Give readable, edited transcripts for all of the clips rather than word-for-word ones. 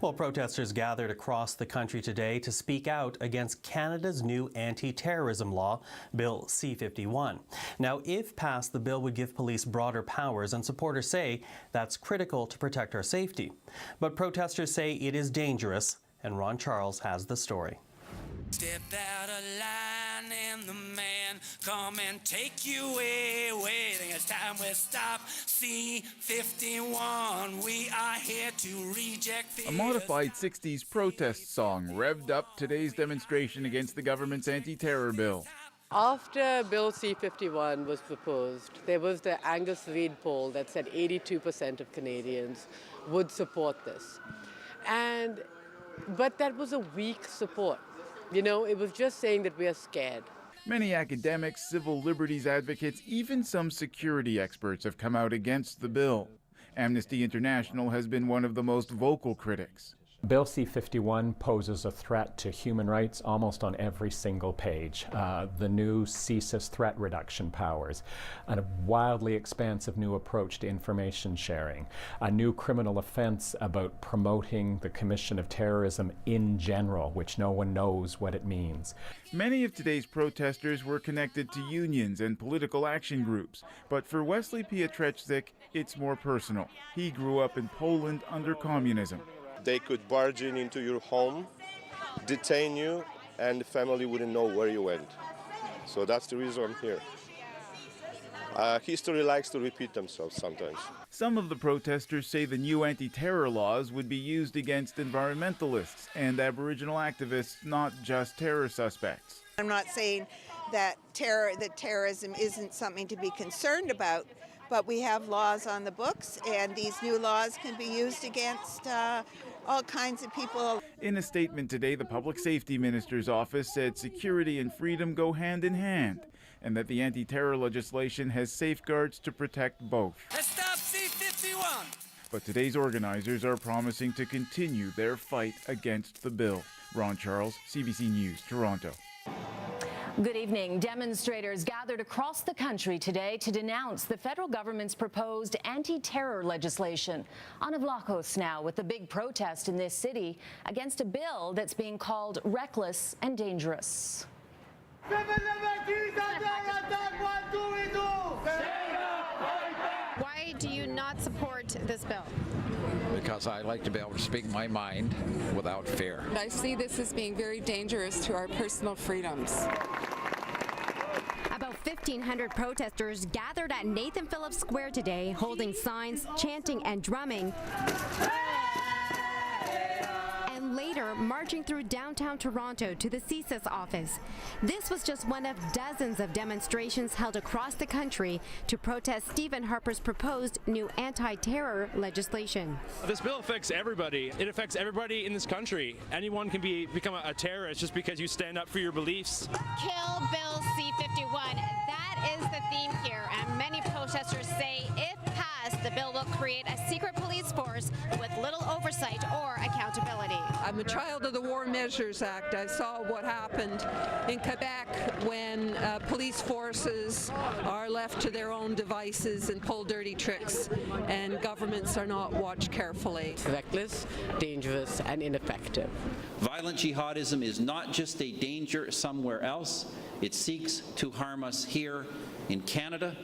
Well, protesters gathered across the country today to speak out against Canada's new anti-terrorism law, Bill C-51. Now, if passed, the bill would give police broader powers, and supporters say that's critical to protect our safety. But protesters say it is dangerous, and Ron Charles has the story. Step out of line and the man come and take you away. Waiting, it's time we stop C-51. We are here to reject fear. A modified 60s protest song revved up today's demonstration against the government's anti-terror bill. After Bill C-51 was proposed, there was the Angus Reid poll that said 82% of Canadians would support this. But that was a weak support. You know, it was just saying that we are scared. Many academics, civil liberties advocates, even some security experts have come out against the bill. Amnesty International has been one of the most vocal critics. Bill C-51 poses a threat to human rights almost on every single page. The new CSIS threat reduction powers, a wildly expansive new approach to information sharing, a new criminal offense about promoting the commission of terrorism in general, which no one knows what it means. Many of today's protesters were connected to unions and political action groups, but for Wesley Pietreczek, it's more personal. He grew up in Poland under communism. They could barge into your home, detain you, and the family wouldn't know where you went. So that's the reason I'm here. History likes to repeat themselves sometimes. Some of the protesters say the new anti-terror laws would be used against environmentalists and Aboriginal activists, not just terror suspects. I'm not saying that terrorism isn't something to be concerned about, but we have laws on the books, and these new laws can be used against all kinds of people. In a statement today, the Public Safety Minister's office said security and freedom go hand in hand, and that the anti-terror legislation has safeguards to protect both. Let's stop C-51. But today's organizers are promising to continue their fight against the bill. Ron Charles, CBC News, Toronto. Good evening. Demonstrators gathered across the country today to denounce the federal government's proposed anti-terror legislation. Anna Vlachos now with the big protest in this city against a bill that's being called reckless and dangerous. Why do you not support this bill? Because I like to be able to speak my mind without fear. I see this as being very dangerous to our personal freedoms. About 1,500 protesters gathered at Nathan Phillips Square today, holding signs, chanting and drumming, and later marching through downtown Toronto to the CSIS office. This was just one of dozens of demonstrations held across the country to protest Stephen Harper's proposed new anti-terror legislation. This bill affects everybody. It affects everybody in this country. Anyone can become a terrorist just because you stand up for your beliefs. Kill Bill C-51. That is the theme here, and many protesters say if passed, the bill will create a secret police force with little oversight or accountability. I'm a child of the War Measures Act. I saw what happened in Quebec when police forces are left to their own devices and pull dirty tricks, and governments are not watched carefully. Reckless, dangerous, and ineffective. Violent jihadism is not just a danger somewhere else. It seeks to harm us here in Canada.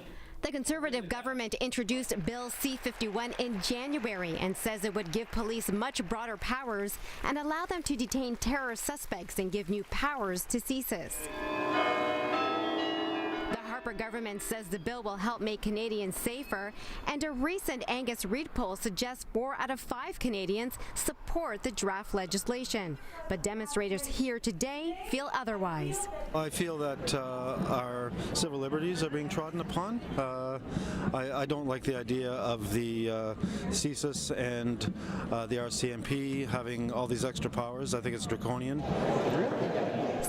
The Conservative government introduced Bill C-51 in January and says it would give police much broader powers and allow them to detain terror suspects and give new powers to CSIS. The Harper government says the bill will help make Canadians safer, and a recent Angus Reid poll suggests 4 out of 5 Canadians support the draft legislation. But demonstrators here today feel otherwise. I feel that our civil liberties are being trodden upon. I don't like the idea of the CSIS and the RCMP having all these extra powers. I think it's draconian.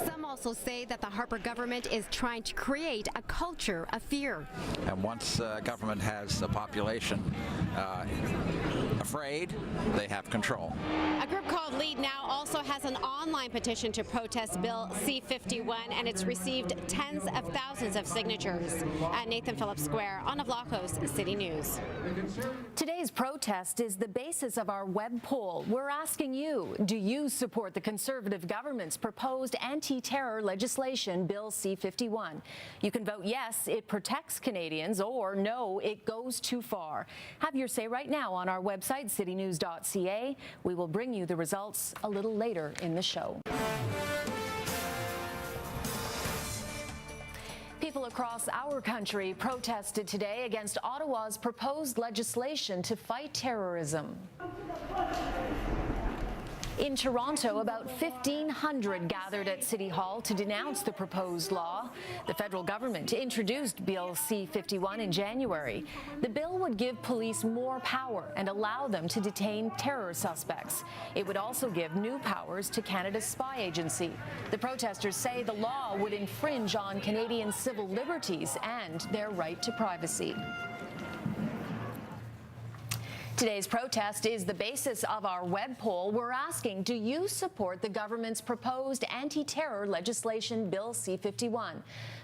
Some also say that the Harper government is trying to create a culture of fear. And once government has a population afraid, they have control. A group called Lead Now also has an online petition to protest Bill C-51, and it's received tens of thousands of signatures. At Nathan Phillips Square, Anna Vlachos, City News. Today's protest is the basis of our web poll. We're asking you, do you support the Conservative government's proposed anti-terror legislation, Bill C-51? You can vote yes, it protects Canadians, or no, it goes too far. Have your say right now on our website, citynews.ca. We will bring you the results a little later in the show. People across our country protested today against Ottawa's proposed legislation to fight terrorism. In Toronto, about 1,500 gathered at City Hall to denounce the proposed law. The federal government introduced Bill C-51 in January. The bill would give police more power and allow them to detain terror suspects. It would also give new powers to Canada's spy agency. The protesters say the law would infringe on Canadian civil liberties and their right to privacy. Today's protest is the basis of our web poll. We're asking, do you support the government's proposed anti-terror legislation, Bill C-51?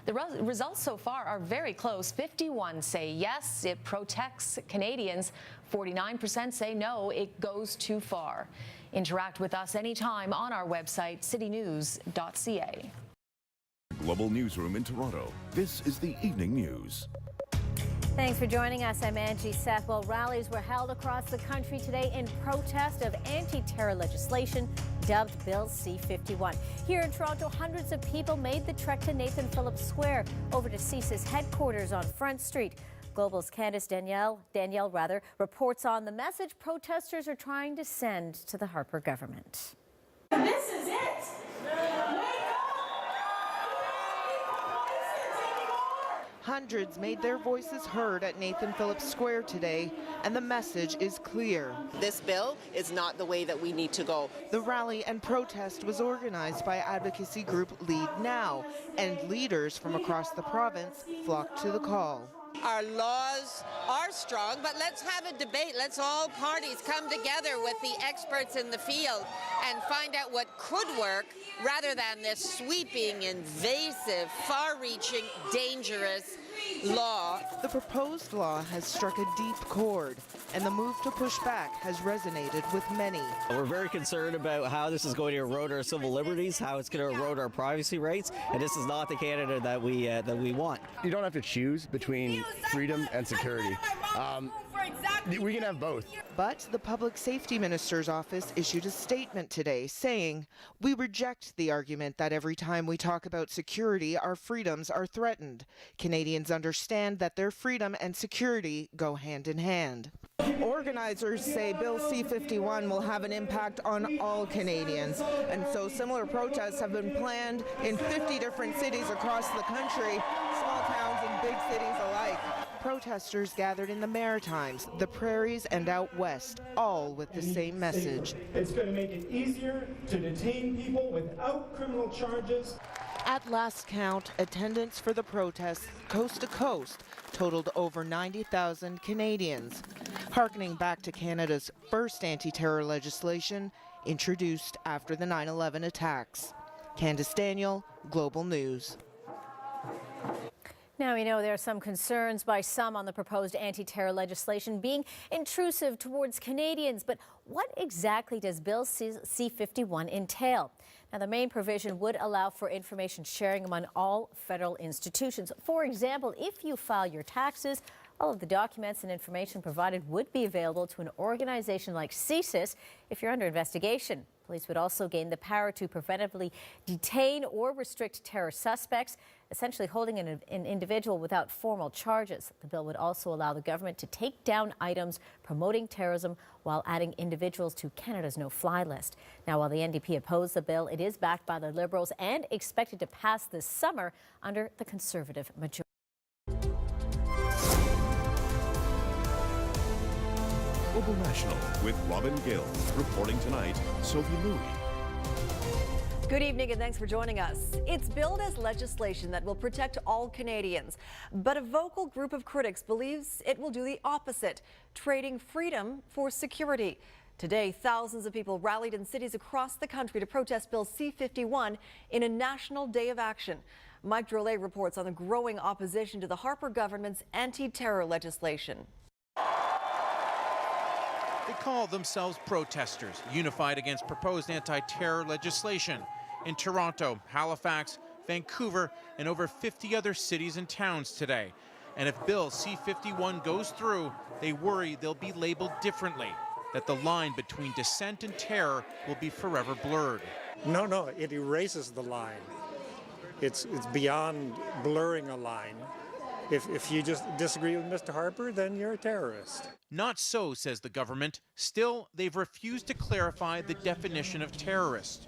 The results so far are very close. 51 say yes, it protects Canadians. 49% say no, it goes too far. Interact with us anytime on our website, citynews.ca. Global Newsroom in Toronto. This is the Evening News. Thanks for joining us. I'm Angie Seth. Well, rallies were held across the country today in protest of anti-terror legislation dubbed Bill C-51. Here in Toronto, hundreds of people made the trek to Nathan Phillips Square over to CSIS headquarters on Front Street. Global's Candice Danielle reports on the message protesters are trying to send to the Harper government. This is it. Hundreds made their voices heard at Nathan Phillips Square today, and the message is clear. This bill is not the way that we need to go. The rally and protest was organized by advocacy group Lead Now, and leaders from across the province flocked to the call. Our laws are strong, but let's have a debate. Let's all parties come together with the experts in the field and find out what could work rather than this sweeping, invasive, far-reaching, dangerous law. The proposed law has struck a deep chord, and the move to push back has resonated with many. We're very concerned about how this is going to erode our civil liberties, how it's going to erode our privacy rights, and this is not the Canada that we want. You don't have to choose between freedom and security. We can have both. But the Public Safety Minister's office issued a statement today saying, "We reject the argument that every time we talk about security, our freedoms are threatened. Canadians understand that their freedom and security go hand in hand." Organizers say Bill C-51 will have an impact on all Canadians, and so similar protests have been planned in 50 different cities across the country, small towns and big cities alike. Protesters gathered in the Maritimes, the Prairies, and out west, all with the same message. It's going to make it easier to detain people without criminal charges. At last count, attendance for the protests coast to coast totaled over 90,000 Canadians, harkening back to Canada's first anti-terror legislation introduced after the 9/11 attacks. Candice Danielle, Global News. Now, we know there are some concerns by some on the proposed anti-terror legislation being intrusive towards Canadians, but what exactly does Bill C-51 entail? Now, the main provision would allow for information sharing among all federal institutions. For example, if you file your taxes, all of the documents and information provided would be available to an organization like CSIS if you're under investigation. Police would also gain the power to preventively detain or restrict terror suspects, essentially holding an individual without formal charges. The bill would also allow the government to take down items promoting terrorism while adding individuals to Canada's no-fly list. Now, while the NDP opposed the bill, it is backed by the Liberals and expected to pass this summer under the Conservative majority. Global National with Robin Gill. Reporting tonight, Sophie Louie. Good evening and thanks for joining us. It's billed as legislation that will protect all Canadians, but a vocal group of critics believes it will do the opposite, trading freedom for security. Today, thousands of people rallied in cities across the country to protest Bill C-51 in a national day of action. Mike Drolet reports on the growing opposition to the Harper government's anti-terror legislation. They call themselves protesters, unified against proposed anti-terror legislation in Toronto, Halifax, Vancouver, and over 50 other cities and towns today. And if Bill C-51 goes through, they worry they'll be labeled differently, that the line between dissent and terror will be forever blurred. No, it erases the line. It's beyond blurring a line. If you just disagree with Mr. Harper, then you're a terrorist. Not so, says the government. Still, they've refused to clarify the definition of terrorist.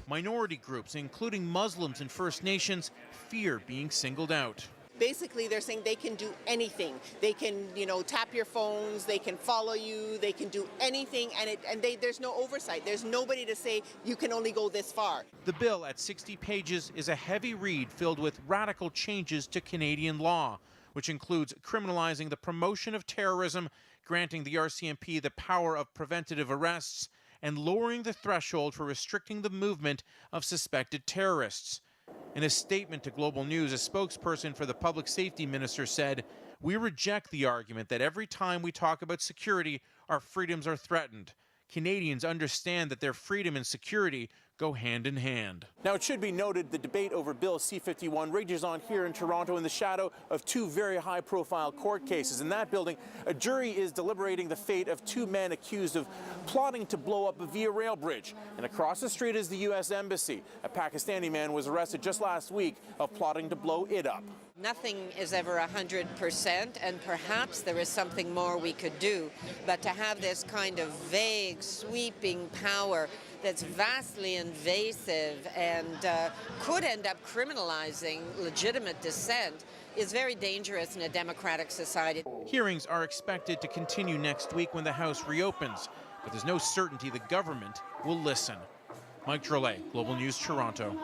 Minority groups, including Muslims and First Nations, fear being singled out. Basically, they're saying they can do anything. They can, tap your phones, they can follow you, they can do anything, and there's no oversight. There's nobody to say you can only go this far. The bill at 60 pages is a heavy read filled with radical changes to Canadian law, which includes criminalizing the promotion of terrorism, granting the RCMP the power of preventative arrests, and lowering the threshold for restricting the movement of suspected terrorists. In a statement to Global News, a spokesperson for the public safety minister said, "We reject the argument that every time we talk about security, our freedoms are threatened. Canadians understand that their freedom and security go hand in hand." Now, it should be noted the debate over Bill C-51 rages on here in Toronto in the shadow of two very high-profile court cases. In that building, a jury is deliberating the fate of two men accused of plotting to blow up a Via Rail bridge. And across the street is the U.S. Embassy. A Pakistani man was arrested just last week of plotting to blow it up. Nothing is ever 100%, and perhaps there is something more we could do. But to have this kind of vague, sweeping power that's vastly invasive and could end up criminalizing legitimate dissent is very dangerous in a democratic society. Hearings are expected to continue next week when the House reopens, but there's no certainty the government will listen. Mike Drolet, Global News, Toronto.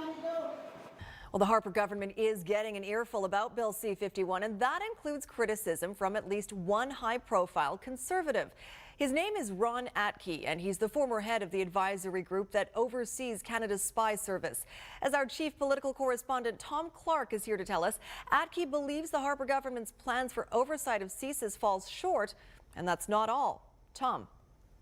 Well, the Harper government is getting an earful about Bill C-51, and that includes criticism from at least one high-profile conservative. His name is Ron Atke, and he's the former head of the advisory group that oversees Canada's spy service. As our chief political correspondent Tom Clark is here to tell us, Atke believes the Harper government's plans for oversight of CSIS falls short, and that's not all. Tom.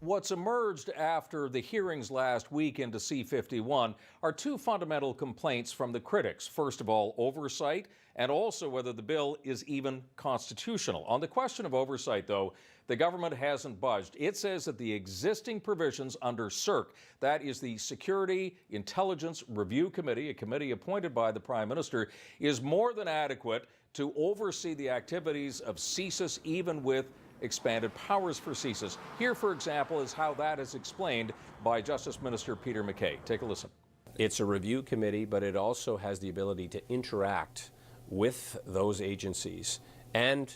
What's emerged after the hearings last week into C-51 are two fundamental complaints from the critics. First of all, oversight, and also whether the bill is even constitutional. On the question of oversight, though, the government hasn't budged. It says that the existing provisions under CIRC, that is the Security Intelligence Review Committee, a committee appointed by the Prime Minister, is more than adequate to oversee the activities of CSIS, even with expanded powers for CSIS. Here, for example, is how that is explained by Justice Minister Peter MacKay. Take a listen. It's a review committee, but it also has the ability to interact with those agencies and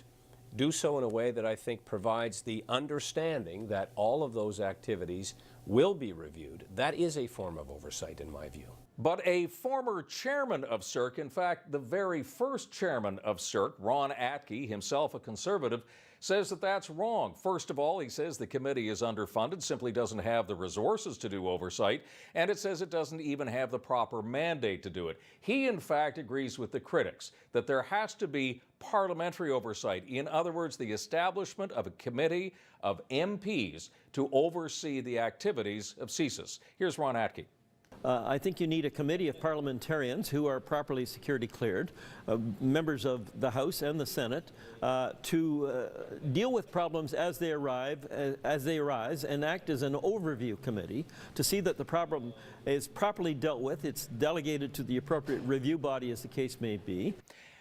do so in a way that I think provides the understanding that all of those activities will be reviewed. That is a form of oversight, in my view. But a former chairman of CIRC, in fact, the very first chairman of CIRC, Ron Atke, himself a conservative, says that that's wrong. First of all, he says the committee is underfunded, simply doesn't have the resources to do oversight, and it says it doesn't even have the proper mandate to do it. He, in fact, agrees with the critics that there has to be parliamentary oversight. In other words, the establishment of a committee of MPs to oversee the activities of CSIS. Here's Ron Atke. I think you need a committee of parliamentarians who are properly security cleared, members of the House and the Senate, to deal with problems as they arise, and act as an overview committee to see that the problem is properly dealt with. It's delegated to the appropriate review body, as the case may be.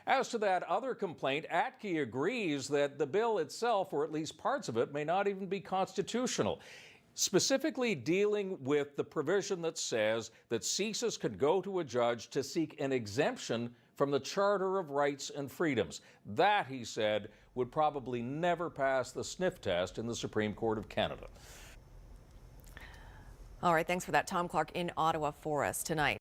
As to that other complaint, Atke agrees that the bill itself, or at least parts of it, may not even be constitutional. Specifically dealing with the provision that says that CSIS could go to a judge to seek an exemption from the Charter of Rights and Freedoms. That, he said, would probably never pass the sniff test in the Supreme Court of Canada. All right, thanks for that, Tom Clark in Ottawa for us tonight.